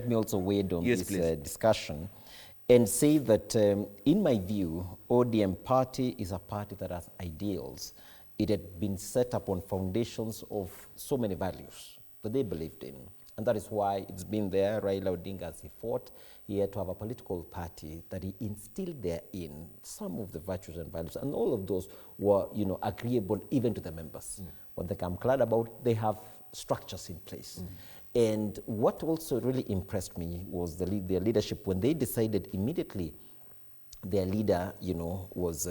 let me also weigh in on Yes, this discussion and say that in my view, ODM party is a party that has ideals. It had been set up on foundations of so many values that they believed in. And that is why it's been there. Raila Odinga, as he fought, he had to have a political party that he instilled therein some of the virtues and values. And all of those were, agreeable even to the members. What I'm glad about, they have structures in place. And what also really impressed me was their leadership. When they decided immediately their leader, was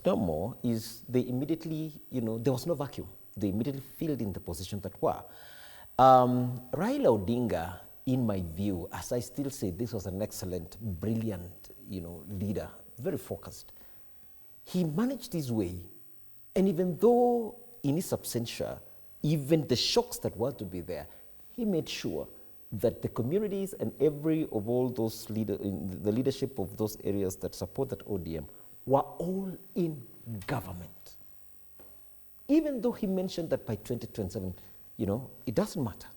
no more, is they immediately, there was no vacuum. They immediately filled in the position that were. Raila Odinga, in my view, as I still say, this was an excellent, brilliant, leader, very focused. He managed his way, and even though in his absentia, even the shocks that were to be there, he made sure that the communities and every of all those the leadership of those areas that supported ODM were all in government. Even though he mentioned that by 2027, it doesn't matter.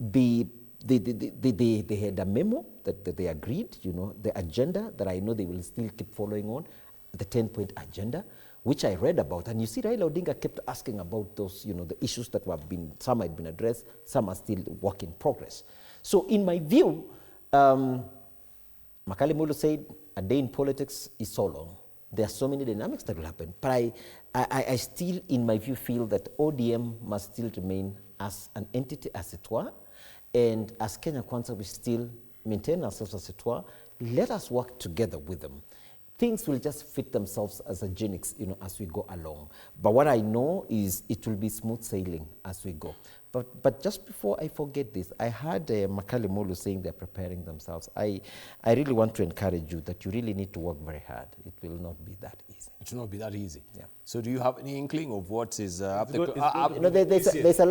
They had a memo that they agreed, the agenda that I know they will still keep following on, the 10-point agenda, which I read about. And you see, Raila Odinga kept asking about those, the issues that some had been addressed, some are still work in progress. So in my view, Makali Mulu said, a day in politics is so long. There are so many dynamics that will happen. But I still, in my view, feel that ODM must still remain as an entity as it were. And as Kenya Kwanza, we still maintain ourselves as it were. Let us work together with them. Things will just fit themselves as a genix, as we go along. But what I know is it will be smooth sailing as we go. But just before I forget this, I heard Makali Molu saying they're preparing themselves. I really want to encourage you that you really need to work very hard. It will not be that easy. It will not be that easy. Yeah. So do you have any inkling of what is there's a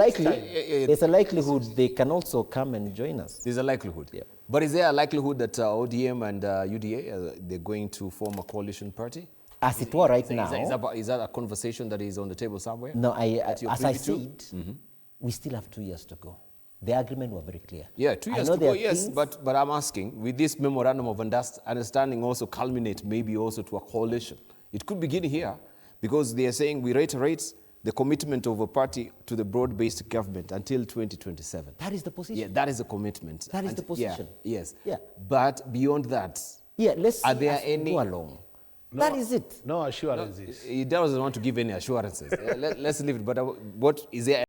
likelihood they can also come and join us. There's a likelihood. Yeah. But is there a likelihood that ODM and UDA, they're going to form a coalition party? As it were right now. Is that a conversation that is on the table somewhere? No, as I said, we still have 2 years to go. The agreement was very clear. Yeah, 2 years to go, yes. But I'm asking, with this memorandum of understanding also culminate maybe also to a coalition? It could begin here, because they are saying we reiterate the commitment of a party to the broad-based government until 2027. That is the position. Yeah, that is the commitment. That is the position. Yeah, yes. Yeah. But beyond that, are there any go along? No, that is it. No assurances. He doesn't want to give any assurances. Let's leave it. But what is there?